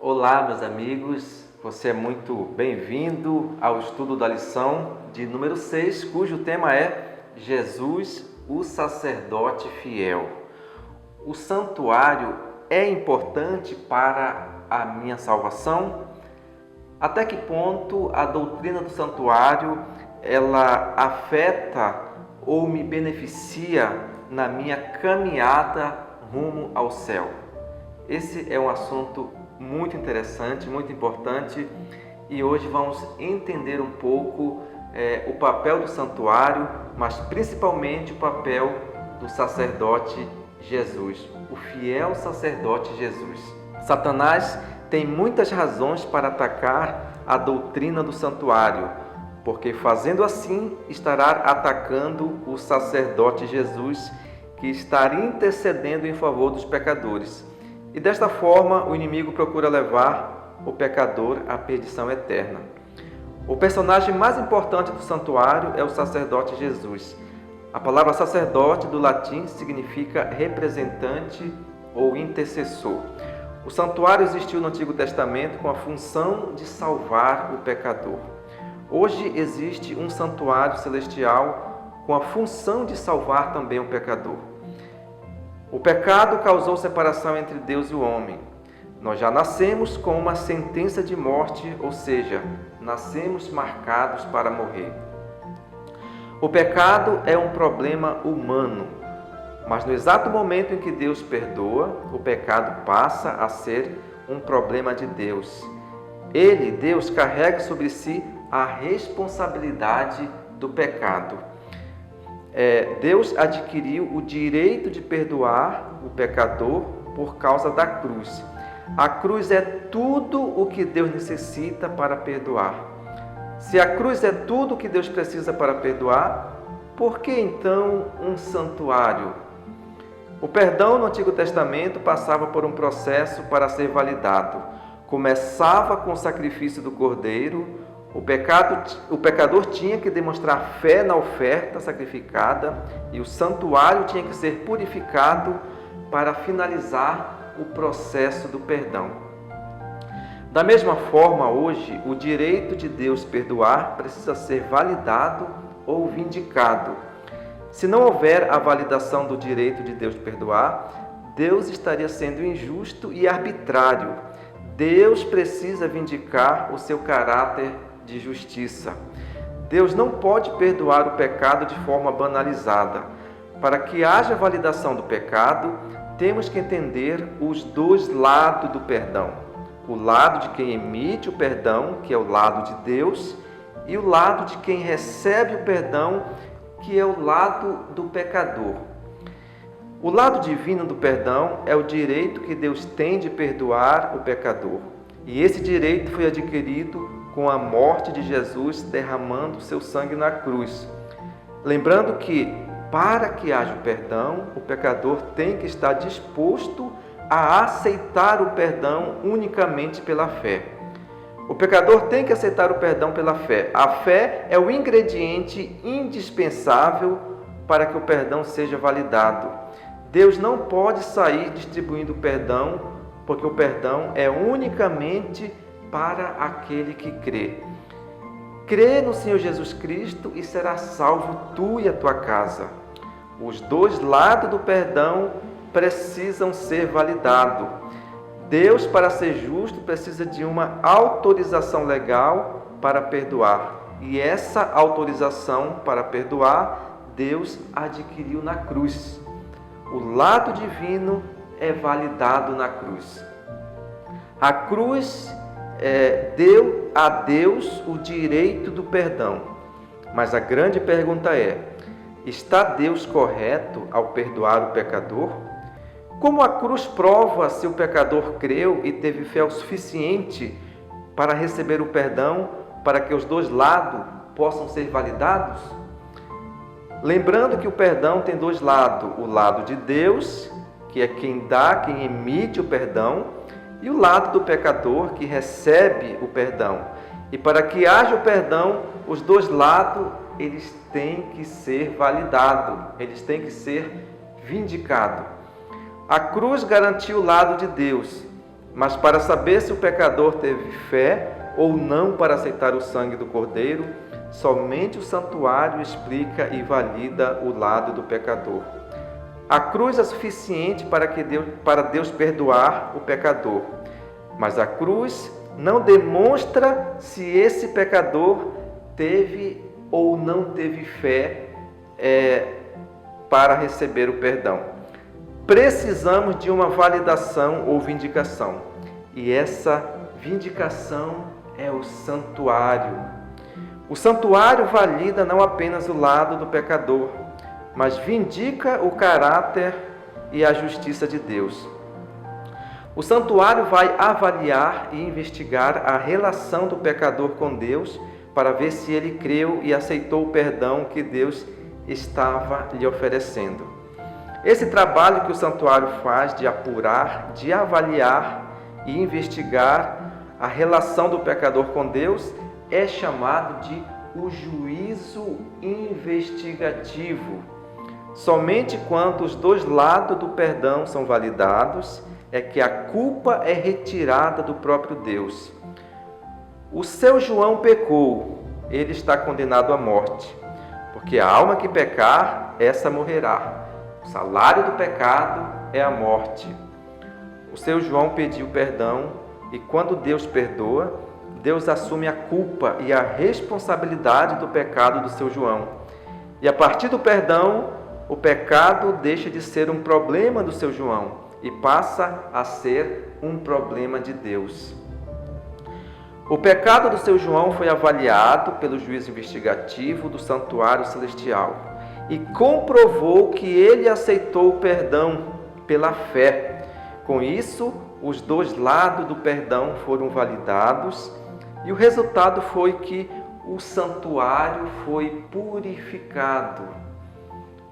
Olá, meus amigos, você é muito bem-vindo ao estudo da lição de número 6, cujo tema é Jesus, o sacerdote fiel. O santuário é importante para a minha salvação? Até que ponto a doutrina do santuário ela afeta ou me beneficia na minha caminhada rumo ao céu? Esse é um assunto muito interessante, muito importante, e hoje vamos entender um pouco o papel do santuário, mas principalmente o papel do sacerdote Jesus, o fiel sacerdote Jesus. Satanás tem muitas razões para atacar a doutrina do santuário, porque fazendo assim estará atacando o sacerdote Jesus, que está intercedendo em favor dos pecadores. E desta forma, o inimigo procura levar o pecador à perdição eterna. O personagem mais importante do santuário é o sacerdote Jesus. A palavra sacerdote do latim significa representante ou intercessor. O santuário existiu no Antigo Testamento com a função de salvar o pecador. Hoje existe um santuário celestial com a função de salvar também o pecador. O pecado causou separação entre Deus e o homem. Nós já nascemos com uma sentença de morte, ou seja, nascemos marcados para morrer. O pecado é um problema humano, mas no exato momento em que Deus perdoa, o pecado passa a ser um problema de Deus. Deus, carrega sobre si a responsabilidade do pecado. Deus adquiriu o direito de perdoar o pecador por causa da cruz. A cruz é tudo o que Deus necessita para perdoar. Se a cruz é tudo o que Deus precisa para perdoar, por que então um santuário? O perdão no Antigo Testamento passava por um processo para ser validado. Começava com o sacrifício do cordeiro. O pecador tinha que demonstrar fé na oferta sacrificada e o santuário tinha que ser purificado para finalizar o processo do perdão. Da mesma forma, hoje, o direito de Deus perdoar precisa ser validado ou vindicado. Se não houver a validação do direito de Deus perdoar, Deus estaria sendo injusto e arbitrário. Deus precisa vindicar o seu caráter de justiça. Deus não pode perdoar o pecado de forma banalizada. Para que haja validação do pecado, temos que entender os dois lados do perdão. O lado de quem emite o perdão, que é o lado de Deus, e o lado de quem recebe o perdão, que é o lado do pecador. O lado divino do perdão é o direito que Deus tem de perdoar o pecador. E esse direito foi adquirido com a morte de Jesus derramando seu sangue na cruz. Lembrando que, para que haja o perdão, o pecador tem que estar disposto a aceitar o perdão unicamente pela fé. O pecador tem que aceitar o perdão pela fé. A fé é o ingrediente indispensável para que o perdão seja validado. Deus não pode sair distribuindo perdão, porque o perdão é unicamente para aquele que crê. Crê no Senhor Jesus Cristo e será salvo tu e a tua casa. Os dois lados do perdão precisam ser validados. Deus, para ser justo, precisa de uma autorização legal para perdoar. E essa autorização para perdoar, Deus adquiriu na cruz. O lado divino é validado na cruz. A cruz deu a Deus o direito do perdão. Mas a grande pergunta é: está Deus correto ao perdoar o pecador? Como a cruz prova se o pecador creu e teve fé o suficiente para receber o perdão, para que os dois lados possam ser validados? Lembrando que o perdão tem dois lados: o lado de Deus, que é quem dá, quem emite o perdão, e o lado do pecador, que recebe o perdão. E para que haja o perdão, os dois lados, eles têm que ser validados, eles têm que ser vindicados. A cruz garantiu o lado de Deus. Mas para saber se o pecador teve fé ou não para aceitar o sangue do Cordeiro, somente o santuário explica e valida o lado do pecador. A cruz é suficiente para Deus perdoar o pecador, mas a cruz não demonstra se esse pecador teve ou não teve fé para receber o perdão. Precisamos de uma validação ou vindicação, e essa vindicação é o santuário. O santuário valida não apenas o lado do pecador, mas vindica o caráter e a justiça de Deus. O santuário vai avaliar e investigar a relação do pecador com Deus para ver se ele creu e aceitou o perdão que Deus estava lhe oferecendo. Esse trabalho que o santuário faz de apurar, de avaliar e investigar a relação do pecador com Deus é chamado de o juízo investigativo. Somente quando os dois lados do perdão são validados é que a culpa é retirada do próprio Deus. O seu João pecou, ele está condenado à morte, porque a alma que pecar, essa morrerá. O salário do pecado é a morte. O seu João pediu perdão e quando Deus perdoa, Deus assume a culpa e a responsabilidade do pecado do seu João. E a partir do perdão, o pecado deixa de ser um problema do seu João e passa a ser um problema de Deus. O pecado do seu João foi avaliado pelo juízo investigativo do santuário celestial e comprovou que ele aceitou o perdão pela fé. Com isso, os dois lados do perdão foram validados e o resultado foi que o santuário foi purificado.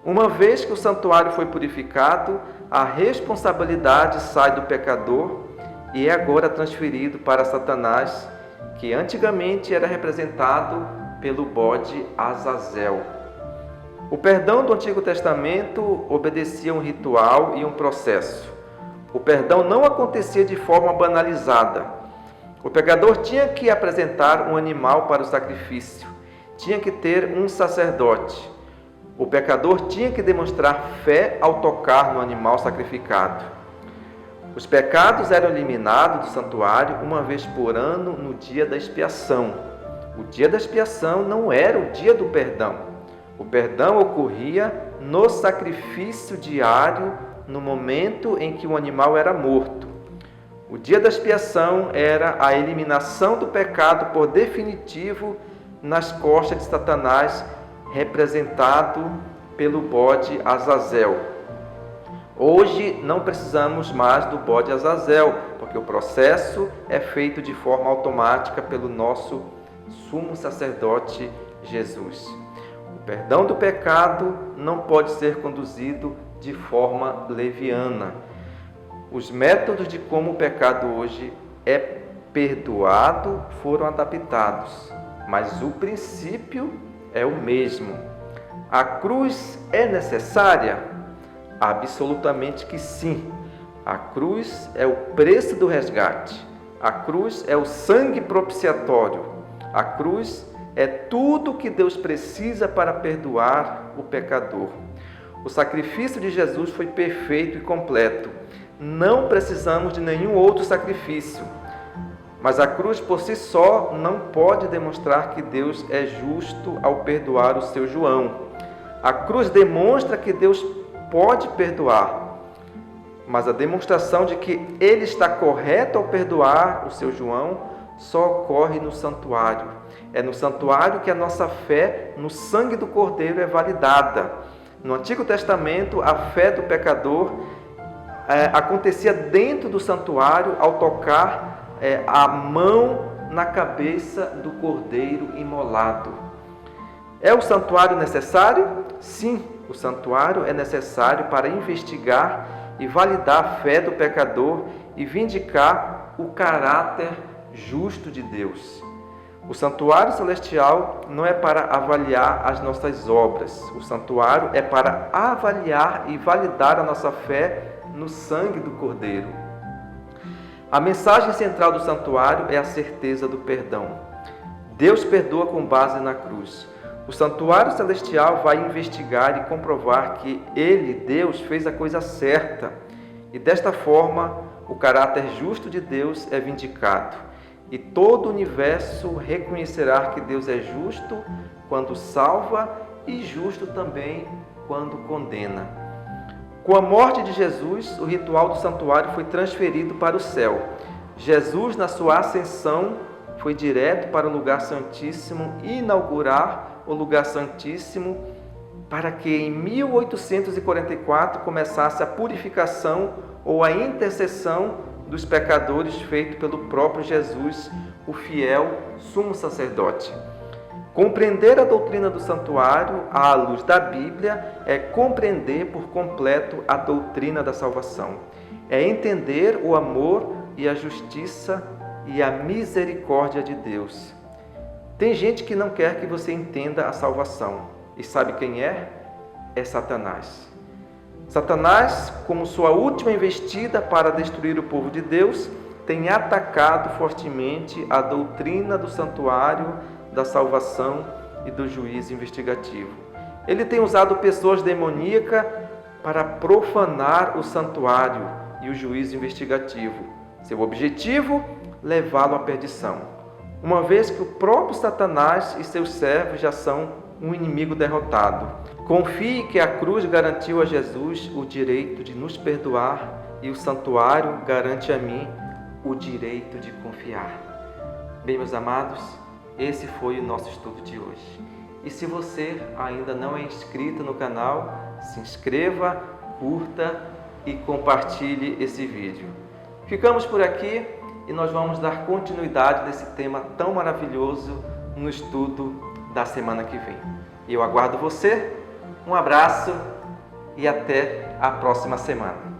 Uma vez que o santuário foi purificado, a responsabilidade sai do pecador e é agora transferido para Satanás, que antigamente era representado pelo bode Azazel. O perdão do Antigo Testamento obedecia a um ritual e um processo. O perdão não acontecia de forma banalizada. O pecador tinha que apresentar um animal para o sacrifício, tinha que ter um sacerdote. O pecador tinha que demonstrar fé ao tocar no animal sacrificado. Os pecados eram eliminados do santuário uma vez por ano no dia da expiação. O dia da expiação não era o dia do perdão. O perdão ocorria no sacrifício diário, no momento em que o animal era morto. O dia da expiação era a eliminação do pecado por definitivo nas costas de Satanás, representado pelo bode Azazel. Hoje não precisamos mais do bode Azazel, porque o processo é feito de forma automática pelo nosso sumo sacerdote Jesus. O perdão do pecado não pode ser conduzido de forma leviana. Os métodos de como o pecado hoje é perdoado foram adaptados, mas o princípio é o mesmo. A cruz é necessária? Absolutamente que sim. A cruz é o preço do resgate. A cruz é o sangue propiciatório. A cruz é tudo que Deus precisa para perdoar o pecador. O sacrifício de Jesus foi perfeito e completo. Não precisamos de nenhum outro sacrifício. Mas a cruz por si só não pode demonstrar que Deus é justo ao perdoar o seu João. A cruz demonstra que Deus pode perdoar, mas a demonstração de que Ele está correto ao perdoar o seu João só ocorre no santuário. É no santuário que a nossa fé no sangue do Cordeiro é validada. No Antigo Testamento, a fé do pecador acontecia dentro do santuário ao tocar a mão na cabeça do cordeiro imolado. É o santuário necessário? Sim, o santuário é necessário para investigar e validar a fé do pecador e vindicar o caráter justo de Deus. O santuário celestial não é para avaliar as nossas obras. O santuário é para avaliar e validar a nossa fé no sangue do Cordeiro. A mensagem central do santuário é a certeza do perdão. Deus perdoa com base na cruz. O santuário celestial vai investigar e comprovar que Ele, Deus, fez a coisa certa. E desta forma, o caráter justo de Deus é vindicado. E todo o universo reconhecerá que Deus é justo quando salva e justo também quando condena. Com a morte de Jesus, o ritual do santuário foi transferido para o céu. Jesus, na sua ascensão, foi direto para o lugar santíssimo inaugurar o lugar santíssimo para que em 1844 começasse a purificação ou a intercessão dos pecadores feito pelo próprio Jesus, o fiel sumo sacerdote. Compreender a doutrina do santuário à luz da Bíblia é compreender por completo a doutrina da salvação. É entender o amor e a justiça e a misericórdia de Deus. Tem gente que não quer que você entenda a salvação. E sabe quem é? É Satanás. Satanás, como sua última investida para destruir o povo de Deus, tem atacado fortemente a doutrina do santuário, da salvação e do juízo investigativo. Ele tem usado pessoas demoníacas para profanar o santuário e o juízo investigativo. Seu objetivo? Levá-lo à perdição. Uma vez que o próprio Satanás e seus servos já são um inimigo derrotado. Confie que a cruz garantiu a Jesus o direito de nos perdoar e o santuário garante a mim o direito de confiar. Bem, meus amados, esse foi o nosso estudo de hoje. E se você ainda não é inscrito no canal, se inscreva, curta e compartilhe esse vídeo. Ficamos por aqui e nós vamos dar continuidade desse tema tão maravilhoso no estudo da semana que vem. Eu aguardo você, um abraço e até a próxima semana.